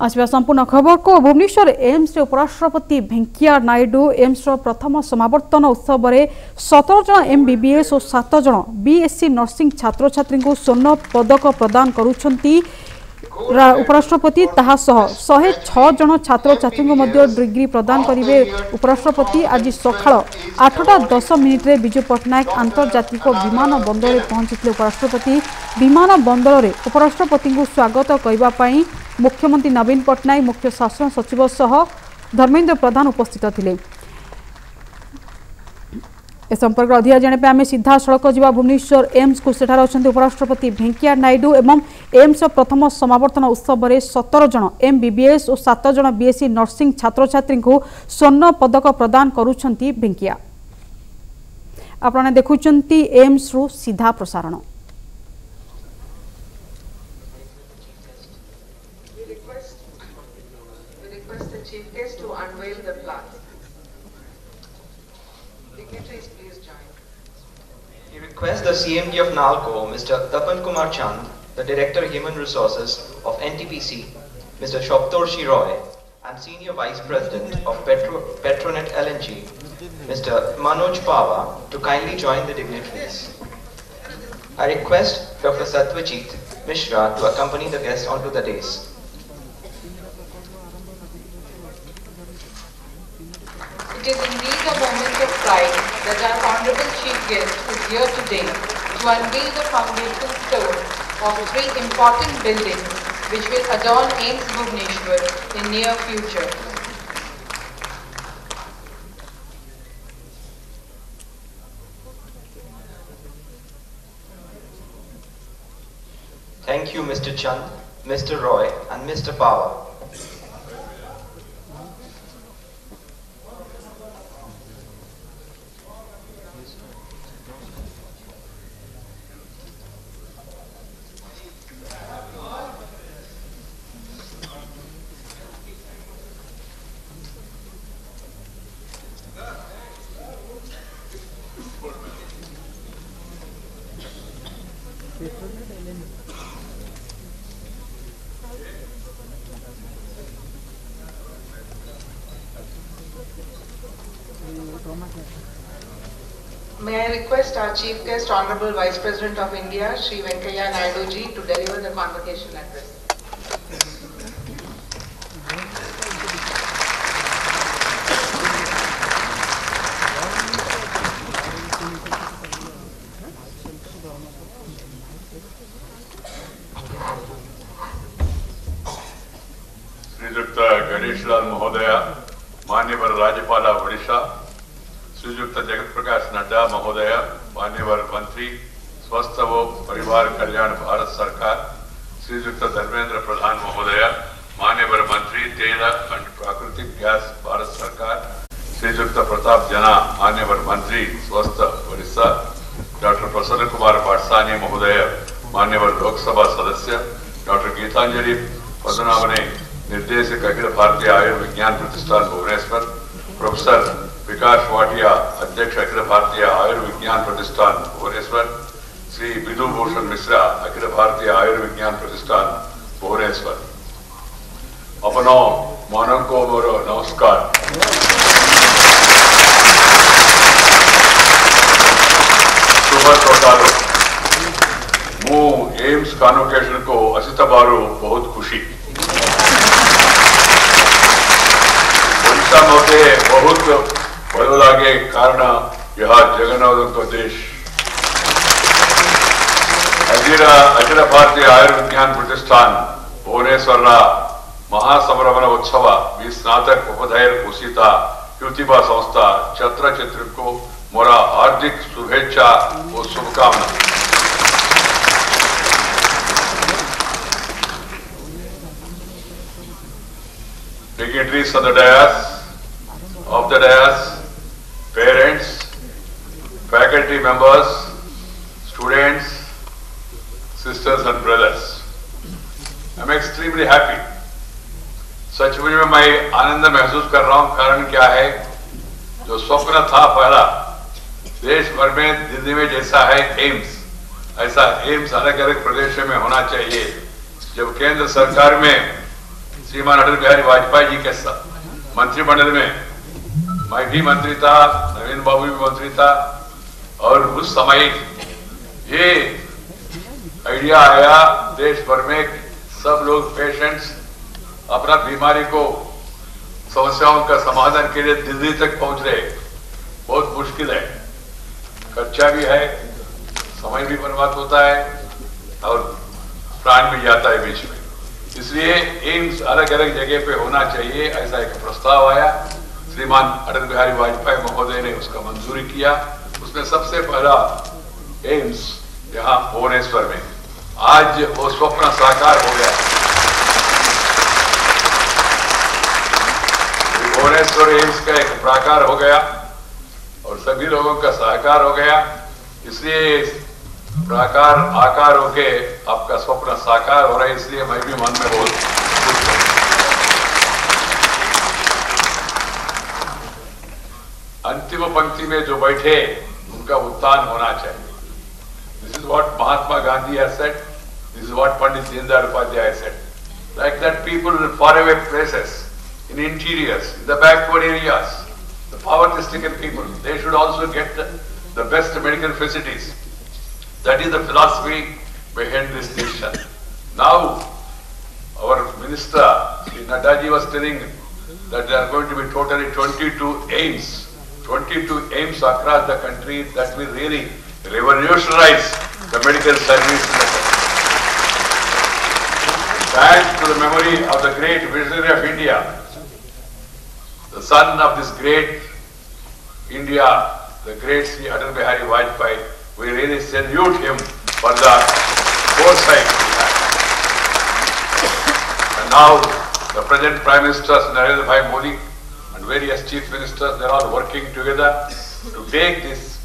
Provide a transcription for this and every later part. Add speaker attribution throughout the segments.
Speaker 1: आसवा संपूर्ण खबर को भुवनेश्वर एम्स उपराष्ट्रपति वेंकैया नायडू एम्स प्रथम समावर्तन उत्सव में 17 जन एमबीबीएस और 7 जन बीएससी नर्सिंग छात्र छात्री को स्वर्ण पदक प्रदान करुछंती उपराष्ट्रपति ताहा सह 106 जन छात्र छात्री को मध्य डिग्री प्रदान करेंगे। उपराष्ट्रपति आज सकाळ 8:10 रे विजु पट्टनायक आंतर्जातिक विमान बंदर में पहुंची। उपराष्ट्रपति विमान बंदर में उपराष्ट्रपति को स्वागत करने मुख्यमंत्री नवीन पट्टनायक मुख्य शासन सचिव सह धर्मेंद्र प्रधान उपस्थित थिले। ए संपर्क अधिक जाने आम सीधा सड़क जा भुवनेश्वर एम्स को सेठार अच्छा उपराष्ट्रपति वेंकैया नायडू एवं एम्स प्रथम समावर्तन उत्सव में 17 जन एमबीबीएस और 7 जन बीएससी नर्सिंग छात्र छात्री को स्वर्ण पदक प्रदान करुछंती वेंकैया। आपने देखुचंती एम्स रु सीधा प्रसारण।
Speaker 2: Chief guest to unveil the plaque. Dignitaries, please join.
Speaker 3: We request the CMD of NALCO, Mr. Tapan Kumar Chand, the Director Human Resources of NTPC, Mr. Shoptorshi Roy, and Senior Vice President of Petronet LNG, Mr. Manoj Pava, to kindly join the dignitaries. I request Dr. Satyajit Mishra to accompany the guests onto the dais.
Speaker 2: It is indeed a moment of pride that our Honorable Chief Guest is here today to unveil the foundation stone of 3 important buildings which will adorn AIIMS Bhubaneswar in near future.
Speaker 3: Thank you, Mr. Chand, Mr. Roy, and Mr. Pava.
Speaker 2: May I request our Chief Guest, Honorable Vice President of India, Shri Venkaiah Naidu ji, to deliver the convocation address.
Speaker 4: श्रीयुक्त गणेशलाल महोदय, मान्यवर राज्यपाल ओडिशा, श्रीयुक्त जगत प्रकाश नड्डा महोदय, मान्यवर मंत्री स्वास्थ्य व परिवार कल्याण भारत सरकार, श्रीयुक्त धर्मेंद्र प्रधान महोदय, मान्यवर मंत्री तेल एंड प्राकृतिक गैस भारत सरकार, श्रीयुक्त प्रताप जना मान्यवर मंत्री स्वास्थ्य ओडिशा, डॉक्टर प्रसन्न कुमार पाटसानी महोदय, मान्यवर लोकसभा सदस्य, डॉक्टर गीतांजलि पद्मनाभने निर्देशक अखिल भारतीय आयुर्विज्ञान प्रतिष्ठान भुवनेश्वर, प्रोफेसर विकास वाटिया अध्यक्ष अखिल भारतीय आयुर्विज्ञान प्रतिष्ठान भुवनेश्वर, श्री विधु भूषण मिश्रा अखिल भारतीय आयुर्विज्ञान प्रतिष्ठान भुवनेश्वर। अपनो मानव को मोर नमस्कार। सुबह टोटालो मु एम्स कन्वोकेशन को असित बारू बहुत खुशी मते बहुत भल लगे कारण यह जगन्नाथ देश अखिल भारतीय आयुर्विज्ञान प्रतिष्ठान भुवनेश्वर महासंभ्रमण उत्सव भी स्नातक उपधैर्य भूषिता युतिबा संस्था छत्र चित्र को मोर हार्दिक शुभेच्छा और शुभकामना। Dignitaries of the dais, parents, faculty members, students, sisters and brothers. I'm extremely happy. सच में मैं आनंद महसूस कर रहा हूँ। कारण क्या है, जो स्वप्न था पहला देश भर में दिल्ली में जैसा है एम्स, ऐसा एम्स अलग अलग प्रदेशों में होना चाहिए। जब केंद्र सरकार में श्रीमान अटल बिहारी वाजपेयी जी के मंत्रिमंडल में मैं भी मंत्री था, नवीन बाबू भी मंत्री था, और उस समय ये आइडिया आया देश भर में सब लोग पेशेंट्स अपना बीमारी को समस्याओं का समाधान के लिए दिल्ली तक पहुंच रहे। बहुत मुश्किल है, खर्चा भी है, समय भी बर्बाद होता है और प्राण भी जाता है बीच में। इसलिए एम्स अलग अलग जगह पे होना चाहिए, ऐसा एक प्रस्ताव आया। श्रीमान अटल बिहारी वाजपेयी महोदय ने उसका मंजूरी किया। उसमें सबसे पहला एम्स यहाँ भुवनेश्वर में, आज वो स्वप्न साकार हो गया। भुवनेश्वर एम्स का एक प्राकार हो गया और सभी लोगों का सहकार हो गया। इसलिए प्राकार आकार होके आपका स्वप्न साकार हो रहा है, इसलिए मैं भी मन में बहुत खुश हूं। अंतिम पंक्ति में जो बैठे उनका उत्थान होना चाहिए। This is what Mahatma Gandhi has said, this is what Pandit Deendayal Upadhyay has said, like that people in faraway places, in interiors, in the backward areas, the poverty-stricken people, they should also get the best medical facilities. That is the philosophy behind this decision. Now, our minister, Sri Nadda ji, was telling that there are going to be totally 22 AIIMS, 22 AIIMS across the country that will really revolutionize the medical service in the country. Thanks to the memory of the great visionary of India, the son of this great India, the great Sri Atal Bihari Vajpayee, we really salute him for the foresight he had. And now the present Prime Minister Narendra Bhai Modi and various Chief Ministers, they are all working together to take this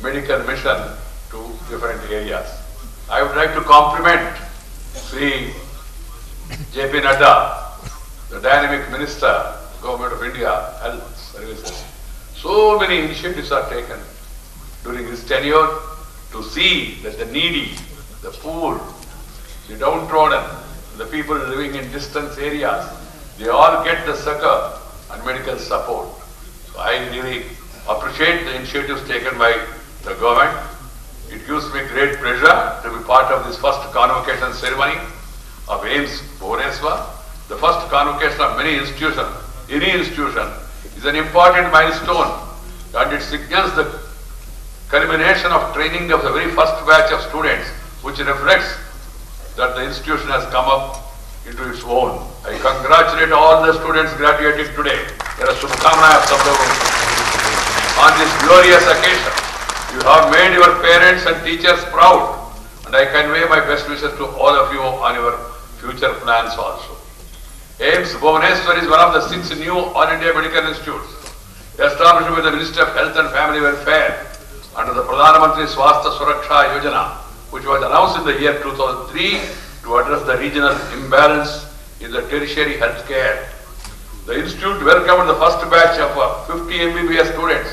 Speaker 4: medical mission to different areas. I would like to compliment Sri J.P. Nadda, the dynamic Minister, Government of India, Health Services. So many initiatives are taken during his tenure to see that the needy, the poor, the downtrodden, the people living in distant areas, they all get the succor and medical support. So I really appreciate the initiatives taken by the government. It gives me great pleasure to be part of this first convocation ceremony of AIIMS Bhubaneswar. The first convocation of many institutions, any institution, is an important milestone, and it signals the culmination of training of the very first batch of students, which reflects that the institution has come up into its own. I congratulate all the students graduating today. There are Shubhkamnaएं आप सब लोगों को. On this glorious occasion, you have made your parents and teachers proud, and I convey my best wishes to all of you on your future plans also. AIIMS Bhubaneswar is one of the 6 new All India Medical Institutes established by the Ministry of Health and Family Welfare under the Pradhan Mantri Swasthya Suraksha Yojana, which was announced in the year 2003 to address the regional imbalance in the tertiary health care. The institute welcomed the first batch of 50 MBBS students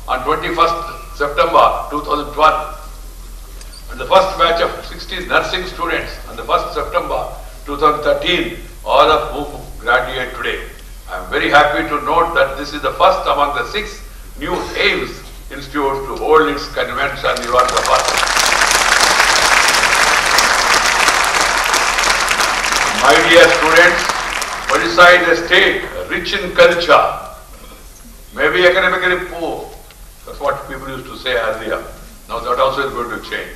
Speaker 4: on 21st September 2012 and the first batch of 60 nursing students on the 1st September 2013, all of whom graduate today. I am very happy to note that this is the first among the 6 new AIIMS institutes to hold its convention. You are the first. My dear students, Odisha is a state rich in culture, maybe academically poor. That's what people used to say earlier. Now that also is going to change.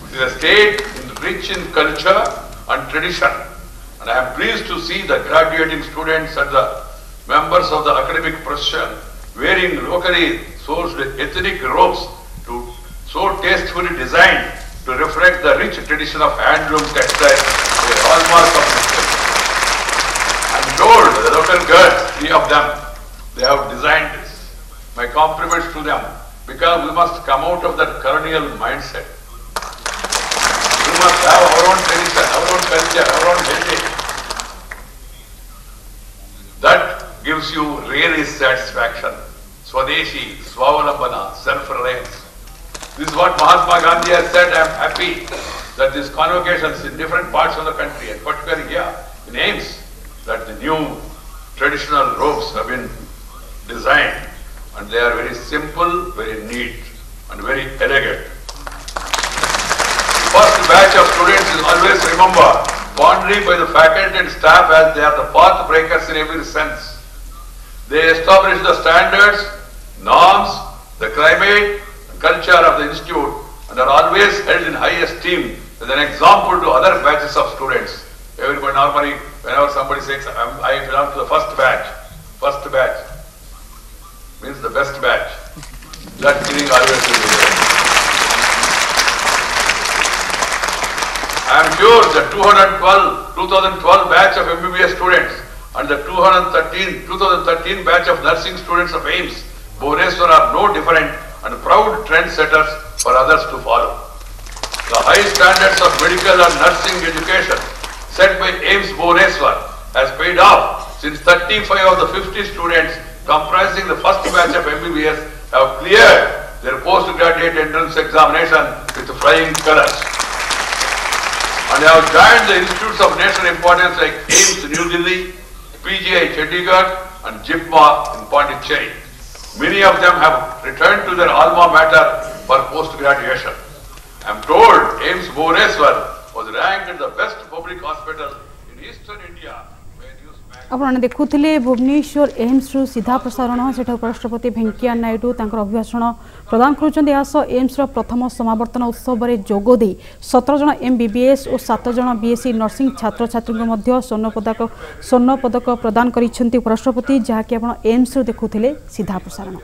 Speaker 4: It is a state rich in culture and tradition. And I am pleased to see the graduating students and the members of the academic profession wearing locally sourced ethnic robes so tastefully designed to reflect the rich tradition of handloom textiles, a hallmark of this country. I am told the local girls, 3 of them, they have designed this. My compliments to them, because we must come out of that colonial mindset. We must have our own tradition, our own culture, our own heritage. That gives you really satisfaction. Swadeshi, Swavalambana, self-reliance. This is what Mahatma Gandhi has said. I am happy that these convocations in different parts of the country, and particularly here in AIIMS, that the new traditional robes have been designed, and they are very simple, very neat, and very elegant. The first batch of students is always remembered fondly by the faculty and staff as they are the path breakers in every sense. They establish the standards, norms, the climate, and culture of the institute, and are always held in high esteem as an example to other batches of students. Everybody normally, whenever somebody says, I belong to the first batch means the best batch. That feeling always will be there. I am sure the 2012 batch of MBBS students and the 2013 batch of nursing students of AIMS, Bhubaneswar are no different and proud trendsetters for others to follow. The high standards of medical and nursing education set by AIMS Bhubaneswar has paid off since 35 of the 50 students comprising the first batch of MBBS have cleared their postgraduate entrance examination with flying colors and have joined the institutes of national importance like AIMS New Delhi, PGI Chandigarh and JIPMA in Pondicherry. Many of them have returned to their alma mater for post-graduation. I am told AIMS Bhubaneswar was ranked as the best public hospital in Eastern India.
Speaker 1: आपने देखुले Bhubaneswar AIIMS रु सीधा प्रसारण से उपराष्ट्रपति भेंकैया नायडू अभिभाषण प्रदान कर AIIMS प्रथम समावर्तन उत्सव में जोगदे 17 जन MBBS और 7 जन BSc नर्सिंग छात्र छात्री स्वर्ण पदक प्रदान कर उपराष्ट्रपति जहाँकि आप एम्स देखुले सीधा प्रसारण।